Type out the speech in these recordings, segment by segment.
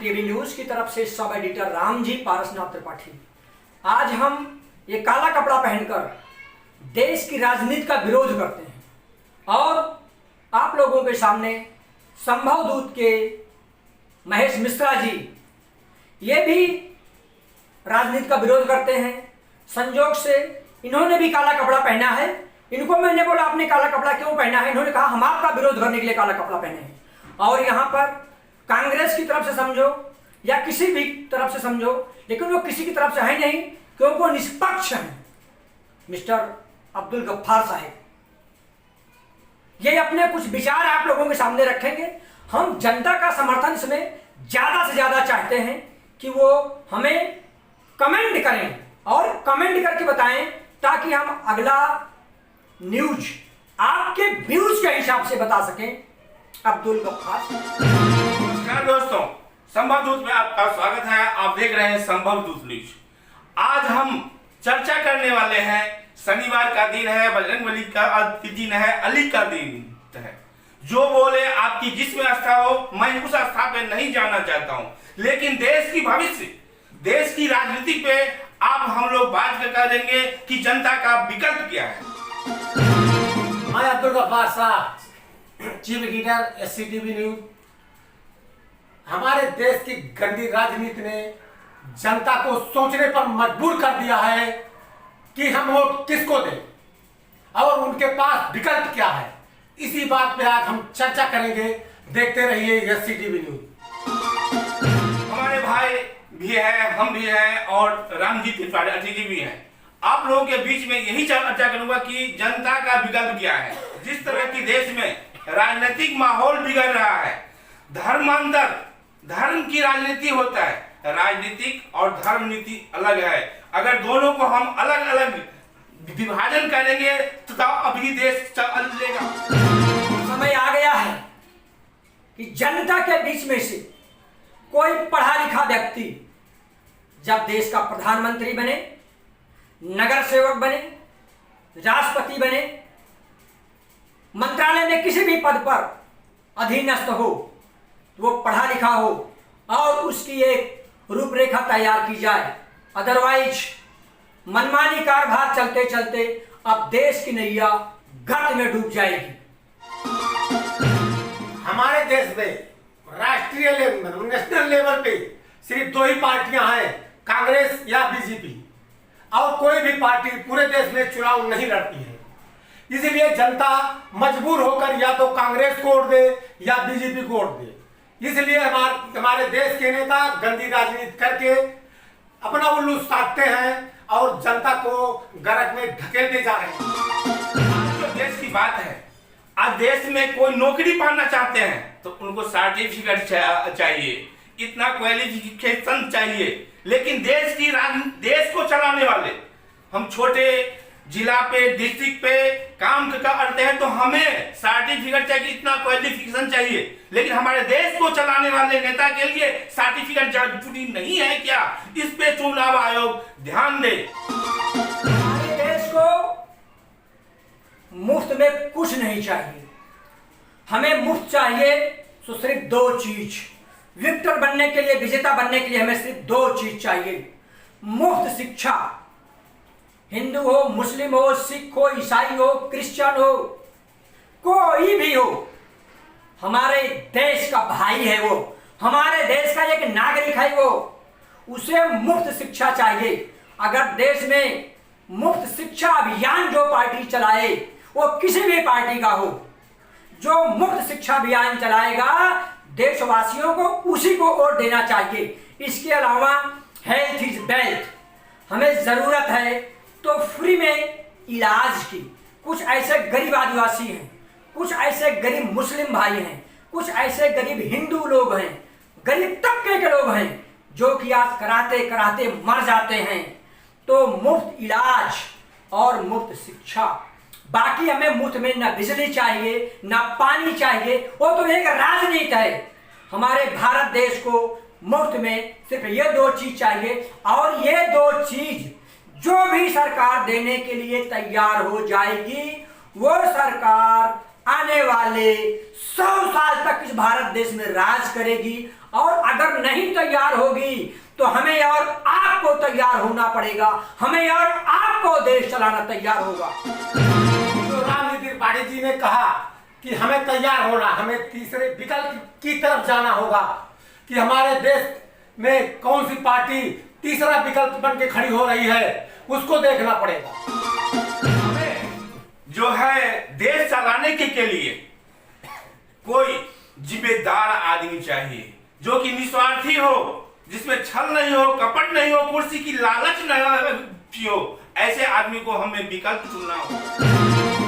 TV news की तरफ से सब एडिटर राम जी पारसनाथ त्रिपाठी। आज हम ये काला कपड़ा पहनकर देश की राजनीति का विरोध करते हैं और आप लोगों के सामने संभव दूत के महेश मिश्रा जी ये भी राजनीति का विरोध करते हैं। संजोग से इन्होंने भी काला कपड़ा पहना है। इनको मैंने बोला आपने काला कपड़ा क्यों पहना है, इन्होंने कहा हम आपका विरोध करने के लिए काला कपड़ा पहने हैं। और यहाँ पर कांग्रेस की तरफ से समझो या किसी भी तरफ से समझो, लेकिन वो किसी की तरफ से है नहीं क्योंकि वो निष्पक्ष हैं। मिस्टर अब्दुल गफ्फार साहब ये अपने कुछ विचार आप लोगों के सामने रखेंगे। हम जनता का समर्थन इसमें ज्यादा से ज्यादा चाहते हैं कि वो हमें कमेंट करें और कमेंट करके बताएं ताकि हम अगला न्यूज आपके व्यूज के हिसाब से बता सकें। अब्दुल गफ्फार। नमस्कार दोस्तों, संभव दूत में आपका स्वागत है। आप देख रहे हैं संभव दूत न्यूज। आज हम चर्चा करने वाले हैं, शनिवार का दिन है, बजरंगबली का दिन है, अली का दिन है। जो बोले आपकी जिसमें आस्था हो, मैं उस आस्था पे नहीं जाना चाहता हूं, लेकिन देश की भविष्य, देश की राजनीति पे आप हम लोग बात करेंगे कि जनता का विकल्प क्या है। मैं अब्दुल गफ्फार साहब, चीफ एडिटर एससीटीवी न्यूज। हमारे देश की गंदी राजनीति ने जनता को सोचने पर मजबूर कर दिया है कि हम वोट किसको दें और उनके पास विकल्प क्या है। इसी बात पे आज हम चर्चा करेंगे। देखते रहिए एससीटीवी न्यूज। हमारे भाई भी है, हम भी हैं और रामजी त्रिपाठी जी भी हैं। आप लोगों के बीच में यही चर्चा करूंगा कि जनता का विकल्प क्या है। जिस तरह की देश में राजनीतिक माहौल बिगड़ रहा है, धर्मांतर, धर्म की राजनीति होता है, राजनीतिक और धर्म नीति अलग है। अगर दोनों को हम अलग अलग विभाजन करेंगे तो अभी देश चलेगा। समय आ गया है कि जनता के बीच में से कोई पढ़ा लिखा व्यक्ति जब देश का प्रधानमंत्री बने, नगर सेवक बने, राष्ट्रपति बने, मंत्रालय में किसी भी पद पर अधीनस्थ हो, वो पढ़ा लिखा हो और उसकी एक रूपरेखा तैयार की जाए। अदरवाइज मनमानी कारभार चलते चलते अब देश की नैया गर्त में डूब जाएगी। हमारे देश में राष्ट्रीय लेवल, नेशनल लेवल पे सिर्फ दो ही पार्टियां हैं, कांग्रेस या बीजेपी, और कोई भी पार्टी पूरे देश में चुनाव नहीं लड़ती है। इसलिए जनता मजबूर होकर या तो कांग्रेस को वोट दे या बीजेपी को वोट दे। इसलिए हमारे देश के नेता गंदी राजनीति करके अपना उल्लू साधते हैं और जनता को गरज में ढकेलते जा रहे हैं। आज जो देश की बात है, आज देश में कोई नौकरी पाना चाहते हैं तो उनको सर्टिफिकेट चाहिए, इतना क्वालिफिकेशन चाहिए। लेकिन देश को चलाने वाले हम छोटे जिला पे, डिस्ट्रिक्ट पे काम करते हैं तो हमें सर्टिफिकेट चाहिए, इतना क्वालिफिकेशन चाहिए। लेकिन हमारे देश को चलाने वाले नेता के लिए सर्टिफिकेट जरूरी नहीं है क्या? इस पे चुनाव आयोग ध्यान दे। हमारे देश को मुफ्त में कुछ नहीं चाहिए। हमें मुफ्त चाहिए तो सिर्फ दो चीज। विक्टर बनने के लिए, विजेता बनने के लिए हमें सिर्फ दो चीज चाहिए। मुफ्त शिक्षा, हिंदू हो, मुस्लिम हो, सिख हो, ईसाई हो, क्रिश्चियन हो, कोई भी हो, हमारे देश का भाई है वो, हमारे देश का एक नागरिक है वो, उसे मुफ्त शिक्षा चाहिए। अगर देश में मुफ्त शिक्षा अभियान जो पार्टी चलाए वो किसी भी पार्टी का हो, जो मुफ्त शिक्षा अभियान चलाएगा देशवासियों को उसी को वोट देना चाहिए। इसके अलावा हेल्थ इज वेल्थ, हमें जरूरत है तो फ्री में इलाज की। कुछ ऐसे गरीब आदिवासी हैं, कुछ ऐसे गरीब मुस्लिम भाई हैं, कुछ ऐसे गरीब हिंदू लोग हैं, गरीब तबके के लोग हैं जो कि आज कराते कराते मर जाते हैं। तो मुफ्त इलाज और मुफ्त शिक्षा, बाकी हमें मुफ्त में ना बिजली चाहिए ना पानी चाहिए, वो तो एक राजनीति है। हमारे भारत देश को मुफ्त में सिर्फ ये दो चीज चाहिए और ये दो चीज जो भी सरकार देने के लिए तैयार हो जाएगी वो सरकार आने आने वाले 100 साल तक इस भारत देश में राज करेगी। और अगर नहीं तैयार होगी तो हमें और आपको तैयार होना पड़ेगा, हमें और आपको देश चलाना तैयार होगा। तो रामजी त्रिपाठी जी ने कहा कि हमें तैयार होना, हमें तीसरे विकल्प की तरफ जाना होगा कि हमारे देश में कौन सी पार्टी तीसरा विकल्प बन के खड़ी हो रही है, उसको देखना पड़ेगा। जो है देश चलाने के लिए कोई जिम्मेदार आदमी चाहिए, जो कि निस्वार्थी हो, जिसमें छल नहीं हो, कपट नहीं हो, कुर्सी की लालच नहीं हो। ऐसे आदमी को हमें विकल्प चुनना हो।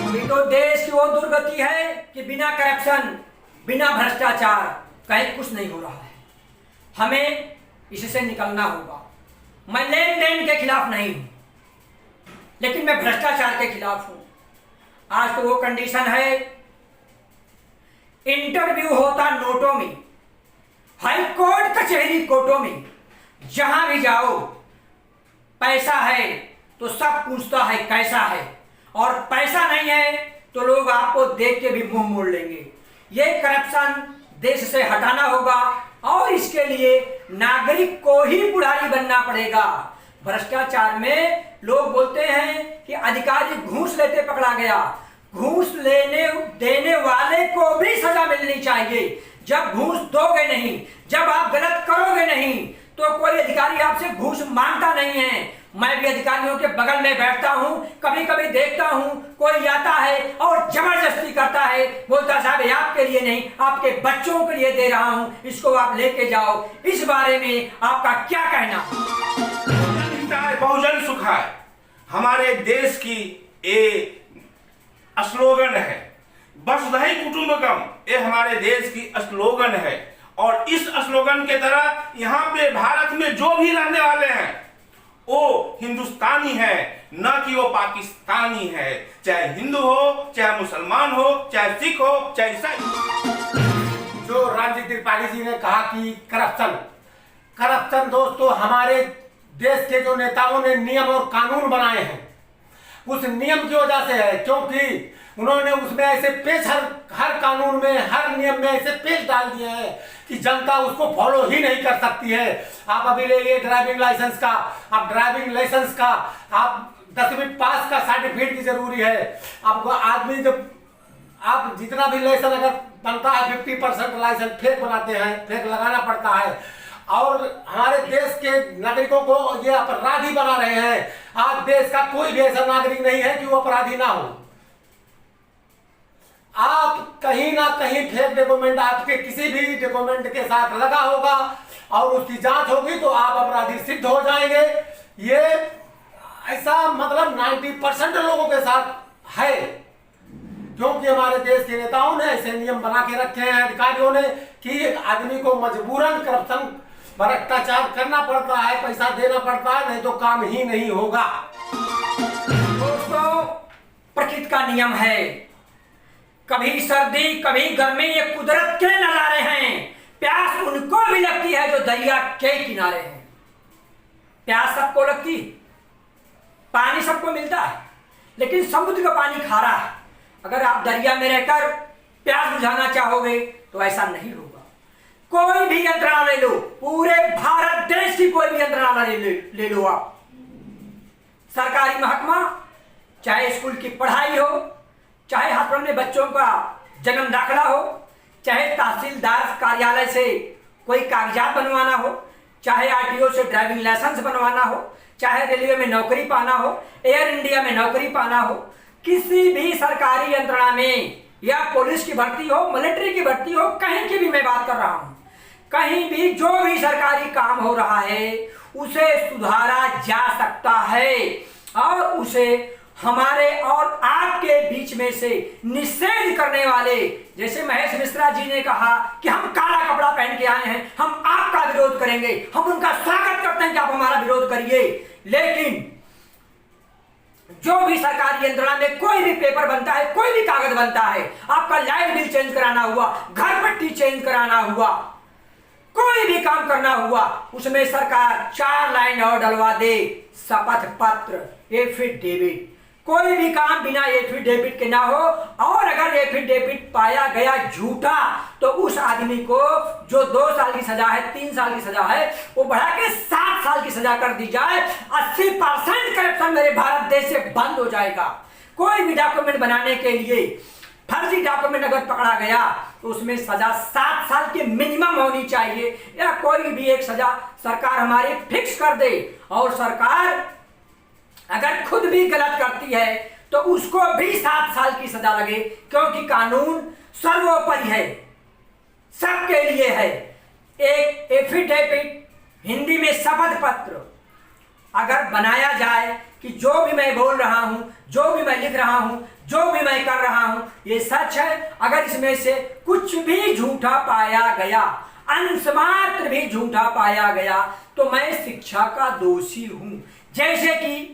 अभी तो देश की वो दुर्गति है कि बिना करप्शन, बिना भ्रष्टाचार कहीं कुछ नहीं हो रहा है। हमें इससे निकलना होगा। मैं लेन देन के खिलाफ नहीं हूं, लेकिन मैं भ्रष्टाचार के खिलाफ हूं। आज तो वो कंडीशन है, इंटरव्यू होता नोटों में, हाई कोर्ट कचहरी कोर्टों में, जहां भी जाओ पैसा है तो सब पूछता है कैसा है, और पैसा नहीं है तो लोग आपको देख के भी मुंह मोड़ लेंगे। ये करप्शन देश से हटाना होगा और इसके लिए नागरिक को ही पुढ़ारी बनना पड़ेगा। भ्रष्टाचार में लोग बोलते हैं कि अधिकारी घूस लेते पकड़ा गया। घूस लेने देने वाले को भी सजा मिलनी चाहिए। जब घूस दोगे नहीं, जब आप गलत करोगे नहीं, तो कोई अधिकारी आपसे घूस मांगता नहीं है। मैं भी अधिकारियों के बगल में बैठता हूं, कभी कभी देखता हूं कोई आता है और जबरदस्ती करता है, बोलता साहब ये आपके लिए नहीं, आपके बच्चों के लिए दे रहा हूं, इसको आप लेके जाओ। इस बारे में आपका क्या कहना? बहुजन सुखाय हमारे देश की एक स्लोगन है। वसुधैव कुटुंबकम ये हमारे देश की स्लोगन है। और इस स्लोगन के तरह यहाँ पे भारत में जो भी रहने वाले हैं वो हिंदुस्तानी है, न कि वो पाकिस्तानी है। चाहे हिंदू हो, चाहे मुसलमान हो, चाहे सिख हो, चाहे ईसाई। जो रामजी त्रिपाठी जी ने कहा कि करप्शन दोस्तों हमारे देश के जो नेताओं ने नियम और कानून बनाए हैं, उस नियम की वजह से है, क्योंकि उन्होंने उसमें ऐसे पेच हर कानून में, हर नियम में ऐसे पेच डाल दिए हैं कि जनता उसको फॉलो ही नहीं कर सकती है। आप अभी ले लिए ड्राइविंग लाइसेंस का, आप ड्राइविंग लाइसेंस का आप 10वीं पास का सर्टिफिकेट की जरूरी है। आपको आदमी जब आप जितना भी लाइसेंस अगर बनता है 50% लाइसेंस फेक बनाते हैं, फेक लगाना पड़ता है। और हमारे देश के नागरिकों को ये अपराधी बना रहे हैं। आज देश का कोई भी ऐसा नागरिक नहीं है कि वो अपराधी ना हो। आप कहीं ना कहीं फेक डॉक्यूमेंट आपके किसी भी डॉक्यूमेंट के साथ लगा होगा और उसकी जांच होगी तो आप अपराधी सिद्ध हो जाएंगे। ये ऐसा मतलब 90% लोगों के साथ है, क्योंकि हमारे देश के नेताओं ने ऐसे नियम बना के रखे हैं, अधिकारियों ने, कि आदमी को मजबूरन करप्शन भ्रष्टाचार करना पड़ता है, पैसा देना पड़ता है, नहीं तो काम ही नहीं होगा। दोस्तों, प्रकृति का नियम है, कभी सर्दी कभी गर्मी, ये कुदरत के नजारे हैं। प्यास उनको भी लगती है जो दरिया के किनारे हैं। प्यास सबको लगती, पानी सबको मिलता है, लेकिन समुद्र का पानी खारा है। अगर आप दरिया में रहकर प्यास बुझाना चाहोगे तो ऐसा नहीं होगा। कोई भी यंत्रणा ले लो, पूरे भारत देश की कोई भी यंत्रणा ले लो आप, सरकारी महकमा, चाहे स्कूल की पढ़ाई हो, चाहे हॉस्पिटल में बच्चों का जन्म दाखिला हो, चाहे तहसीलदार कार्यालय से कोई कागजात बनवाना हो, चाहे आरटीओ से ड्राइविंग लाइसेंस बनवाना हो, चाहे रेलवे में नौकरी पाना हो, एयर इंडिया में नौकरी पाना हो, किसी भी सरकारी यंत्रणा में, या पुलिस की भर्ती हो, मिलिट्री की भर्ती हो, कहीं की भी मैं बात कर रहा हूं, कहीं भी जो भी सरकारी काम हो रहा है उसे सुधारा जा सकता है और उसे हमारे और आपके बीच में से निषेध करने वाले, जैसे महेश मिश्रा जी ने कहा कि हम काला कपड़ा पहन के आए हैं, हम आपका विरोध करेंगे, हम उनका स्वागत करते हैं कि आप हमारा विरोध करिए, लेकिन जो भी सरकारी यंत्रणा में कोई भी पेपर बनता है, कोई भी कागज बनता है, आपका लाइट बिल चेंज कराना हुआ, घर पट्टी चेंज कराना हुआ, कोई भी काम करना हुआ, उसमें सरकार 4 लाइन और डलवा दे, शपथ पत्र, एफिडेविट, कोई भी काम बिना एफिडेविट के ना हो, और अगर एफिडेविट पाया गया झूठा तो उस आदमी को जो 2 साल की सजा है, 3 साल की सजा है, वो बढ़ा के 7 साल की सजा कर दी जाए। 80% करप्शन मेरे भारत देश से बंद हो जाएगा। कोई भी डॉक्यूमेंट बनाने के लिए फर्जी डॉक्यूमेंट अगर पकड़ा गया तो उसमें सजा 7 साल की मिनिमम होनी चाहिए, या कोई भी एक सजा सरकार हमारी फिक्स कर दे। और सरकार अगर खुद भी गलत करती है तो उसको भी 7 साल की सजा लगे, क्योंकि कानून सर्वोपरि है, सबके लिए है। एक एफिडेविट, हिंदी में शपथ पत्र अगर बनाया जाए कि जो भी मैं बोल रहा हूं, जो भी मैं लिख रहा हूं, जो भी मैं कर रहा हूं, ये सच है। अगर इसमें से कुछ भी झूठा पाया गया, अंश मात्र भी झूठा पाया गया, तो मैं शिक्षा का दोषी हूं। जैसे कि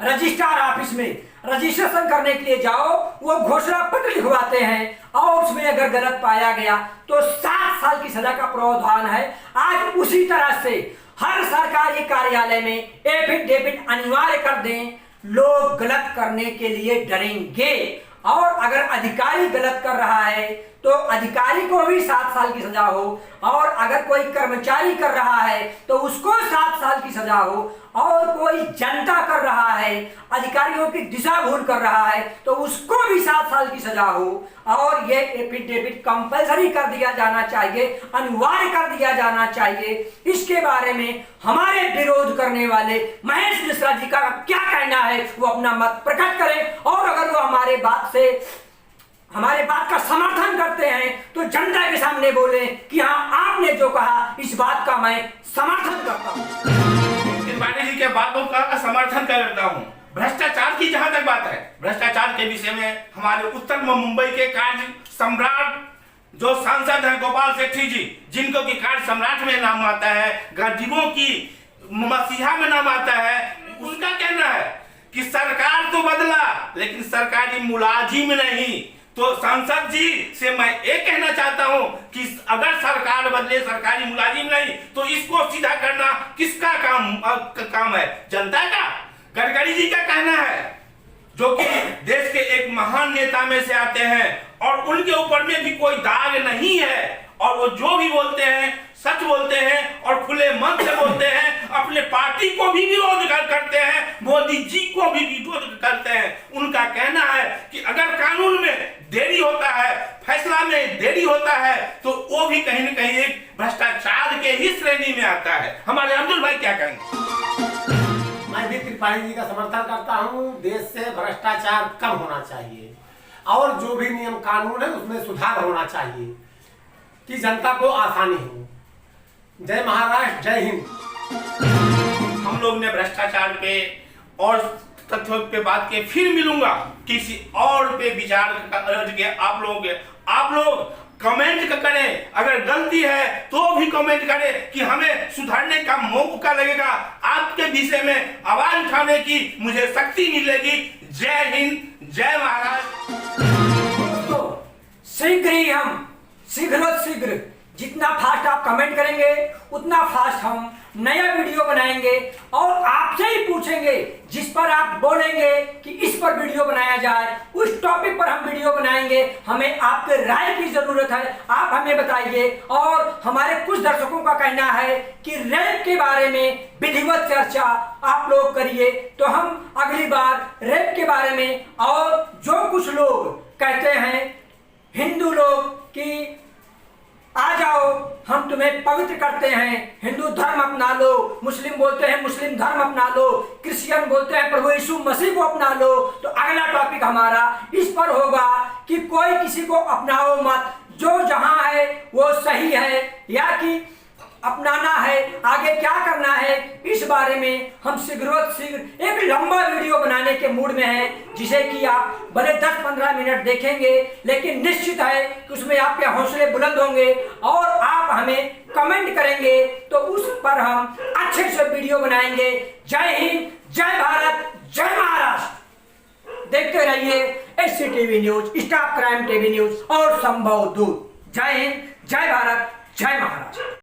रजिस्ट्रार ऑफिस में रजिस्ट्रेशन करने के लिए जाओ, वो घोषणा पत्र लिखवाते हैं और उसमें अगर गलत पाया गया तो 7 साल की सजा का प्रावधान है। आज उसी तरह से हर सरकारी कार्यालय में एफिडेविट अनिवार्य कर दें, लोग गलत करने के लिए डरेंगे। और अगर अधिकारी गलत कर रहा है तो अधिकारी को भी 7 साल की सजा हो, और अगर कोई कर्मचारी कर रहा है तो उसको 7 साल की सजा हो, और कोई जनता कर रहा है, अधिकारियों की दिशा भूल कर रहा है, तो उसको भी 7 साल की सजा हो। और ये एफिडेविट कंपलसरी कर दिया जाना चाहिए, अनिवार्य कर दिया जाना चाहिए। इसके बारे में हमारे विरोध करने वाले महेश मिश्रा जी का क्या कहना है, वो अपना मत प्रकट करें। और अगर वो हमारे बात का समर्थन करते हैं तो जनता के सामने बोले कि हाँ, आपने जो कहा इस बात का मैं समर्थन करता हूँ। त्रिपाठी जी के बातों का समर्थन करता हूँ। भ्रष्टाचार की जहां तक बात है, भ्रष्टाचार के विषय में हमारे उत्तर मुंबई के कार्य सम्राट जो सांसद हैं गोपाल सेठी जी, जिनको की कार्य सम्राट में नाम आता है, गरीबों की मसीहा में नाम आता है, उनका कहना है कि सरकार तो बदला लेकिन सरकारी मुलाजिम नहीं। तो सांसद जी से मैं एक कहना चाहता हूं कि अगर सरकार बदले, सरकारी मुलाजिम नहीं, तो इसको सीधा करना किसका काम है? जनता का। गडकरी जी का कहना है, जो कि देश के एक महान नेता में से आते हैं, और उनके ऊपर में भी कोई दाग नहीं है, और वो जो भी बोलते हैं सच बोलते हैं और खुले मन से बोलते हैं। अपने पार्टी को भी विरोध करते हैं, मोदी जी को भी विरोध करते हैं। उनका कहना है कि अगर कानून में देरी होता है, फैसला में देरी होता है, तो वो भी कहीं न कहीं एक भ्रष्टाचार के ही श्रेणी में आता है। हमारे अब्दुल भाई क्या कहेंगे? मैं भी त्रिपाठी जी का समर्थन करता हूं। देश से भ्रष्टाचार कम होना चाहिए, और जो भी नियम कानून है उसमें सुधार होना चाहिए कि जनता को आसानी हो। जय महाराष्ट्र, जय हिंद। हम लोग ने भ्रष्टाचार पे और तथ्यों पे बात के, फिर मिलूंगा किसी और पे विचार के आप लोग कमेंट करें। अगर गलती है तो भी कमेंट करें कि हमें सुधारने का मौका लगेगा। आपके विषय में आवाज उठाने की मुझे शक्ति मिलेगी। जय हिंद, जय महाराष्ट्र। शीघ्र ही हम शीघ्र जितना फास्ट आप कमेंट करेंगे उतना फास्ट हम नया वीडियो बनाएंगे, और आपसे ही पूछेंगे जिस पर आप बोलेंगे कि इस पर वीडियो बनाया जाए, उस टॉपिक पर हम वीडियो बनाएंगे। हमें आपके राय की जरूरत है, आप हमें बताइए। और हमारे कुछ दर्शकों का कहना है कि रेप के बारे में विधिवत चर्चा आप लोग करिए, तो हम अगली बार रेप के बारे में, और जो कुछ लोग कहते हैं हिंदू लोग कि आ जाओ हम तुम्हें पवित्र करते हैं, हिंदू धर्म अपना लो, मुस्लिम बोलते हैं मुस्लिम धर्म अपना लो, क्रिश्चियन बोलते हैं प्रभु यीशु मसीह को अपना लो, तो अगला टॉपिक हमारा इस पर होगा कि कोई किसी को अपनाओ मत, जो जहां है वो सही है या कि अपनाना है, आगे क्या करना है, इस बारे में हम शीघ्र एक लंबा वीडियो बनाने के मूड में हैं, जिसे कि आप भले 10-15 मिनट देखेंगे, लेकिन निश्चित है कि उसमें आपके हौसले बुलंद होंगे और आप हमें कमेंट करेंगे, तो उस पर हम अच्छे से वीडियो बनाएंगे। जय हिंद, जय भारत, जय महाराष्ट्र। देखते रहिए SCTV news, staff crime TV news और संभव दूत। जय हिंद, जय भारत, जय महाराष्ट्र।